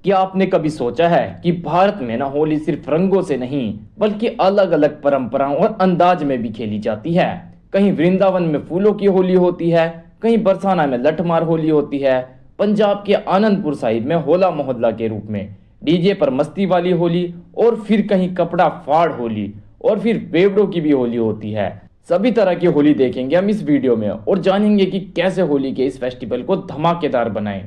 क्या आपने कभी सोचा है कि भारत में ना होली सिर्फ रंगों से नहीं बल्कि अलग अलग परंपराओं और अंदाज में भी खेली जाती है। कहीं वृंदावन में फूलों की होली होती है, कहीं बरसाना में लठमार होली होती है, पंजाब के आनंदपुर साहिब में होला मोहल्ला के रूप में डीजे पर मस्ती वाली होली, और फिर कहीं कपड़ा फाड़ होली, और फिर बेवड़ों की भी होली होती है। सभी तरह की होली देखेंगे हम इस वीडियो में और जानेंगे कि कैसे होली के इस फेस्टिवल को धमाकेदार बनाएं।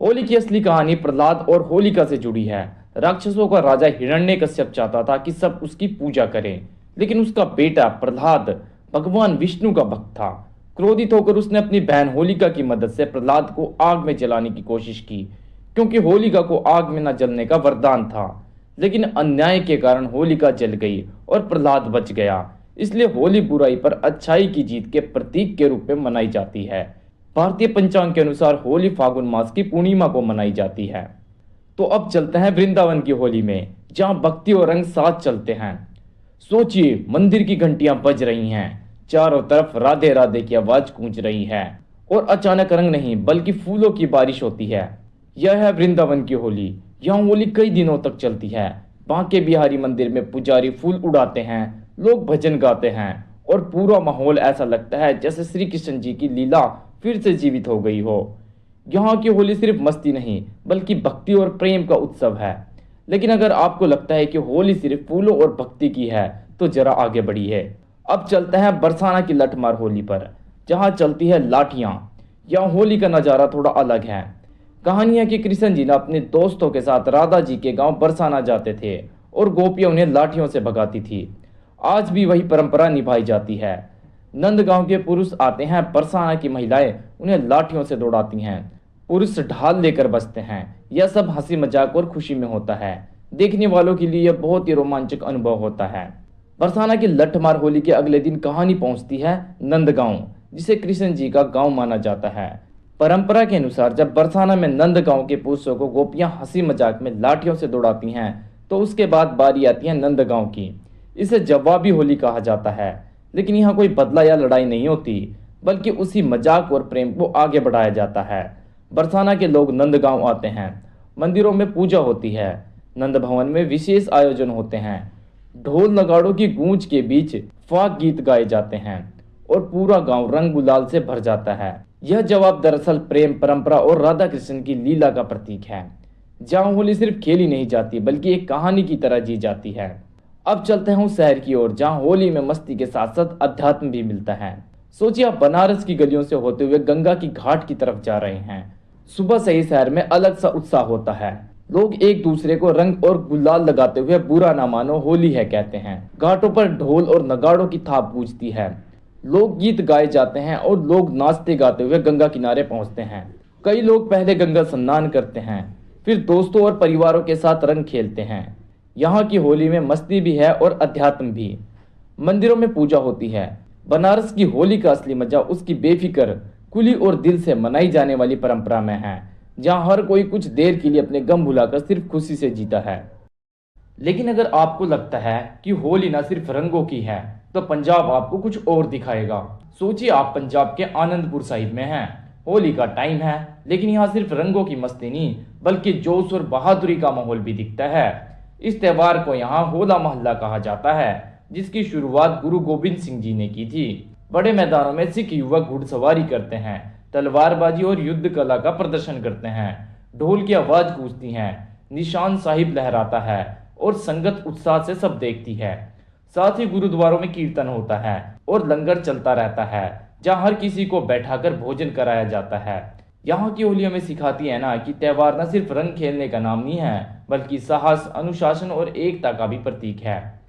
होली की असली कहानी प्रहलाद और होलिका से जुड़ी है। राक्षसों का राजा हिरण्यकश्यप चाहता था कि सब उसकी पूजा करें, लेकिन उसका बेटा प्रहलाद भगवान विष्णु का भक्त था। क्रोधित होकर उसने अपनी बहन होलिका की मदद से प्रहलाद को आग में जलाने की कोशिश की, क्योंकि होलिका को आग में न जलने का वरदान था। लेकिन अन्याय के कारण होलिका जल गई और प्रहलाद बच गया। इसलिए होली बुराई पर अच्छाई की जीत के प्रतीक के रूप में मनाई जाती है। भारतीय पंचांग के अनुसार होली फागुन मास की पूर्णिमा को मनाई जाती है। तो अब चलते हैं वृंदावन की होली में, जहां भक्ति और रंग साथ चलते हैं। सोचिए, मंदिर की घंटियां बज रही हैं, चारों तरफ राधे राधे की आवाज गूंज रही है, और अचानक रंग नहीं बल्कि फूलों की बारिश होती है। यह है वृंदावन की होली। यहाँ होली कई दिनों तक चलती है। बांके बिहारी मंदिर में पुजारी फूल उड़ाते हैं, लोग भजन गाते हैं, और पूरा माहौल ऐसा लगता है जैसे श्री कृष्ण जी की लीला फिर से जीवित हो गई हो। यहाँ की होली सिर्फ मस्ती नहीं बल्कि भक्ति और प्रेम का उत्सव है। लेकिन अगर आपको लगता है कि होली सिर्फ फूलों और भक्ति की है, तो जरा आगे बढ़िए। अब चलते हैं बरसाना की लठमार होली पर, जहाँ चलती है लाठियाँ। यहाँ होली का नज़ारा थोड़ा अलग है। कहानी है कि कृष्ण जी ने अपने दोस्तों के साथ राधा जी के गांव बरसाना जाते थे और गोपियां उन्हें लाठियों से भगाती थी। आज भी वही परंपरा निभाई जाती है। नंदगांव के पुरुष आते हैं, बरसाना की महिलाएं उन्हें लाठियों से दौड़ाती हैं, पुरुष ढाल लेकर बसते हैं। यह सब हंसी मजाक और खुशी में होता है। देखने वालों के लिए यह बहुत ही रोमांचक अनुभव होता है। बरसाना की लठमार होली के अगले दिन कहानी पहुंचती है नंदगांव, जिसे कृष्ण जी का गांव माना जाता है। परंपरा के अनुसार जब बरसाना में नंदगांव के पुरुषों को गोपियां हंसी मजाक में लाठियों से दौड़ाती हैं, तो उसके बाद बारी आती है नंदगांव की। इसे जवाबी होली कहा जाता है। लेकिन यहाँ कोई बदला या लड़ाई नहीं होती, बल्कि उसी मजाक और प्रेम को आगे बढ़ाया जाता है। बरसाना के लोग नंदगांव आते हैं, मंदिरों में पूजा होती है, नंद भवन में विशेष आयोजन होते हैं, ढोल नगाड़ों की गूंज के बीच फाग गीत गाए जाते हैं, और पूरा गांव रंग गुलाल से भर जाता है। यह जवाब दरअसल प्रेम, परंपरा और राधा कृष्ण की लीला का प्रतीक है, जहाँ होली सिर्फ खेली नहीं जाती बल्कि एक कहानी की तरह जी जाती है। अब चलते हैं उस शहर की ओर जहाँ होली में मस्ती के साथ साथ अध्यात्म भी मिलता है। सोचिए, आप बनारस की गलियों से होते हुए गंगा की घाट की तरफ जा रहे हैं। सुबह से ही शहर में अलग सा उत्साह होता है। लोग एक दूसरे को रंग और गुलाल लगाते हुए बुरा ना मानो होली है कहते हैं। घाटों पर ढोल और नगाड़ों की थाप गूंजती है, लोग गीत गाए जाते हैं और लोग नाचते गाते हुए गंगा किनारे पहुंचते हैं। कई लोग पहले गंगा स्नान करते हैं, फिर दोस्तों और परिवारों के साथ रंग खेलते हैं। यहाँ की होली में मस्ती भी है और अध्यात्म भी। मंदिरों में पूजा होती है। बनारस की होली का असली मजा उसकी बेफिक्र, खुली और दिल से मनाई जाने वाली परंपरा में है, जहाँ हर कोई कुछ देर के लिए अपने गम भुलाकर सिर्फ खुशी से जीता है। लेकिन अगर आपको लगता है कि होली ना सिर्फ रंगों की है, तो पंजाब आपको कुछ और दिखाएगा। सोचिए, आप पंजाब के आनंदपुर साहिब में हैं। होली का टाइम है, लेकिन यहाँ सिर्फ रंगों की मस्ती नहीं बल्कि जोश और बहादुरी का माहौल भी दिखता है। इस त्यौहार को यहाँ होला मोहल्ला कहा जाता है, जिसकी शुरुआत गुरु गोविंद सिंह जी ने की थी। बड़े मैदानों में सिख युवक घुड़सवारी करते हैं, तलवारबाजी और युद्ध कला का प्रदर्शन करते हैं। ढोल की आवाज गूंजती है, निशान साहिब लहराता है, और संगत उत्साह से सब देखती है। साथ ही गुरुद्वारों में कीर्तन होता है और लंगर चलता रहता है, जहाँ हर किसी को बैठाकर भोजन कराया जाता है। यहाँ की होली हमें सिखाती है ना कि त्यौहार न सिर्फ रंग खेलने का नाम नहीं है, बल्कि साहस, अनुशासन और एकता का भी प्रतीक है।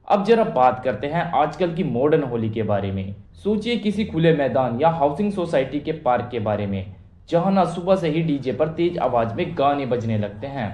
अब जरा बात करते हैं आजकल की मॉडर्न होली के बारे में। सोचिए किसी खुले मैदान या हाउसिंग सोसाइटी के पार्क के बारे में, जहाँ ना सुबह से ही डीजे पर तेज आवाज में गाने बजने लगते हैं।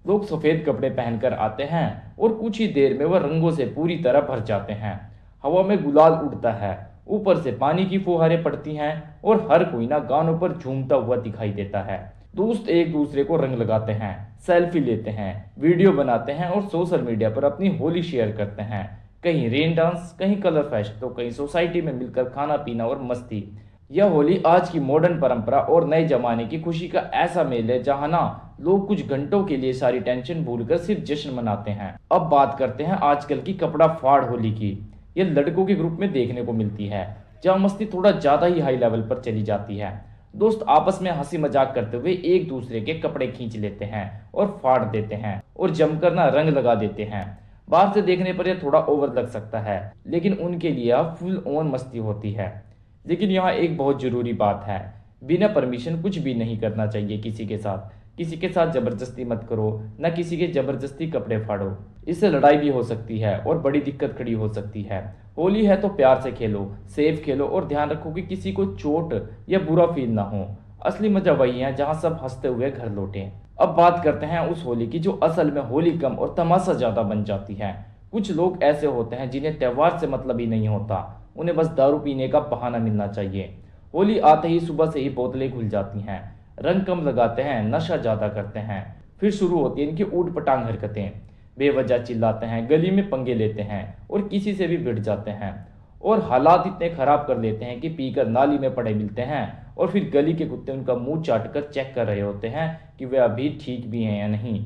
लोग सफेद कपड़े पहनकर आते हैं और कुछ ही देर में वह रंगों से पूरी तरह भर जाते हैं। हवा में गुलाल उड़ता है, ऊपर से पानी की फुहारें पड़ती हैं, और हर कोई ना गानों पर झूमता हुआ दिखाई देता है। दोस्त एक दूसरे को रंग लगाते हैं, सेल्फी लेते हैं, वीडियो बनाते हैं और सोशल मीडिया पर अपनी होली शेयर करते हैं। कहीं रेन डांस, कहीं कलर फेस्ट, तो कहीं सोसाइटी में मिलकर खाना पीना और मस्ती। यह होली आज की मॉडर्न परंपरा और नए जमाने की खुशी का ऐसा मेल है, जहाँ ना लोग कुछ घंटों के लिए सारी टेंशन भूलकर सिर्फ जश्न मनाते हैं। अब बात करते हैं आजकल की कपड़ा फाड़ होली की। ये लड़कों के ग्रुप में देखने को मिलती है, जहाँ मस्ती थोड़ा ज्यादा ही हाई लेवल पर चली जाती है। दोस्त आपस में हंसी मजाक करते हुए एक दूसरे के कपड़े खींच लेते हैं और फाड़ देते हैं और जमकर ना रंग लगा देते हैं। बाहर से देखने पर यह थोड़ा ओवर लग सकता है, लेकिन उनके लिए यह फुल ऑन मस्ती होती है। लेकिन यहाँ एक बहुत जरूरी बात है, बिना परमिशन कुछ भी नहीं करना चाहिए किसी के साथ। किसी के साथ जबरदस्ती मत करो, न किसी के जबरदस्ती कपड़े फाड़ो। इससे लड़ाई भी हो सकती है और बड़ी दिक्कत खड़ी हो सकती है। होली है तो प्यार से खेलो, सेफ खेलो और ध्यान रखो कि किसी को चोट या बुरा फील ना हो। असली मजा वही है जहाँ सब हंसते हुए घर लौटे। अब बात करते हैं उस होली की जो असल में होली कम और तमाशा ज्यादा बन जाती है। कुछ लोग ऐसे होते हैं जिन्हें त्योहार से मतलब ही नहीं होता, उन्हें बस दारू पीने का बहाना मिलना चाहिए। होली आते ही सुबह से ही बोतलें खुल जाती हैं, रंग कम लगाते हैं, नशा ज्यादा करते हैं। फिर शुरू होती है इनकी ऊट पटांग हरकतें, बेवजह चिल्लाते हैं, गली में पंगे लेते हैं और किसी से भी भिड़ जाते हैं। और हालात इतने खराब कर लेते हैं कि पीकर नाली में पड़े मिलते हैं और फिर गली के कुत्ते उनका मुंह चाट कर चेक कर रहे होते हैं कि वे अभी ठीक भी हैं या नहीं।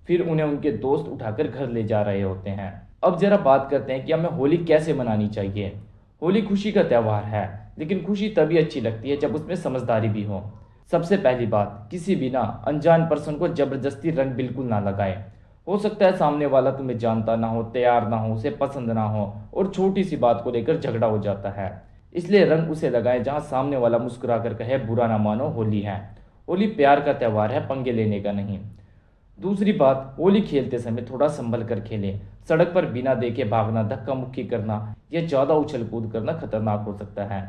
फिर उन्हें उनके दोस्त उठाकर घर ले जा रहे होते हैं। अब जरा बात करते हैं कि हमें होली कैसे मनानी चाहिए। होली खुशी का त्यौहार है, लेकिन खुशी तभी अच्छी लगती है जब उसमें समझदारी भी हो। सबसे पहली बात, किसी भी ना अनजान पर्सन को जबरदस्ती रंग बिल्कुल ना लगाए। हो सकता है सामने वाला तुम्हें जानता ना हो, तैयार ना हो, उसे पसंद ना हो और छोटी सी बात को लेकर झगड़ा हो जाता है। इसलिए रंग उसे लगाए जहां सामने वाला मुस्कुरा कर कहे बुरा ना मानो, होली है। होली प्यार का त्यौहार है, पंगे लेने का नहीं। दूसरी बात, होली खेलते समय थोड़ा संभल कर खेलें। सड़क पर बिना देखे भागना, धक्का मुक्की करना या ज्यादा उछल कूद करना खतरनाक हो सकता है।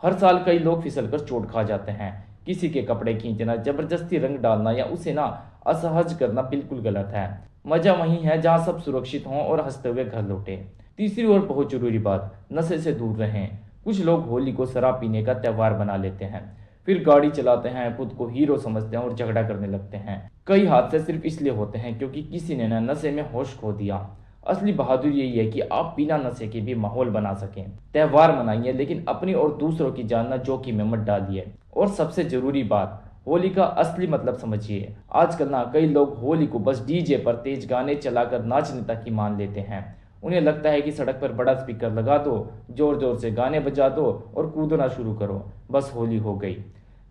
हर साल कई लोग फिसल कर चोट खा जाते हैं। किसी के कपड़े खींचना, जबरदस्ती रंग डालना या उसे ना असहज करना बिल्कुल गलत है। मजा वहीं है जहां सब सुरक्षित हों और हंसते हुए घर लौटे। तीसरी और बहुत जरूरी बात, नशे से दूर रहें। कुछ लोग होली को शराब पीने का त्यौहार बना लेते हैं, फिर गाड़ी चलाते हैं, खुद को हीरो समझते हैं और झगड़ा करने लगते हैं। कई हादसे सिर्फ इसलिए होते हैं क्योंकि किसी ने ना नशे में होश खो दिया। असली बहादुरी यही है कि आप बिना नशे के भी माहौल बना सकें। त्यौहार मनाइए, लेकिन अपनी और दूसरों की जान ना जोखिम में मत डालिए। और सबसे जरूरी बात, होली का असली मतलब समझिए। आजकल ना कई लोग होली को बस डीजे पर तेज गाने चलाकर नाचने तक ही मान लेते हैं। उन्हें लगता है कि सड़क पर बड़ा स्पीकर लगा दो, जोर जोर से गाने बजा दो और कूदना शुरू करो, बस होली हो गई।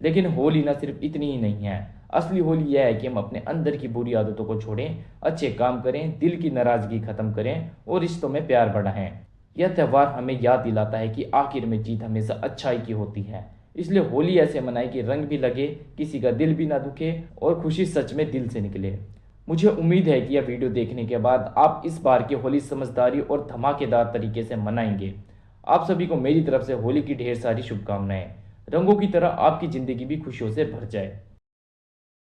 लेकिन होली ना सिर्फ इतनी ही नहीं है। असली होली यह है कि हम अपने अंदर की बुरी आदतों को छोड़ें, अच्छे काम करें, दिल की नाराजगी खत्म करें और रिश्तों में प्यार बढ़ाएं। यह त्यौहार हमें याद दिलाता है कि आखिर में जीत हमेशा अच्छाई की होती है। इसलिए होली ऐसे मनाएं कि रंग भी लगे, किसी का दिल भी ना दुखे और खुशी सच में दिल से निकले। मुझे उम्मीद है कि यह वीडियो देखने के बाद आप इस बार की होली समझदारी और धमाकेदार तरीके से मनाएंगे। आप सभी को मेरी तरफ से होली की ढेर सारी शुभकामनाएं। रंगों की तरह आपकी जिंदगी भी खुशियों से भर जाए।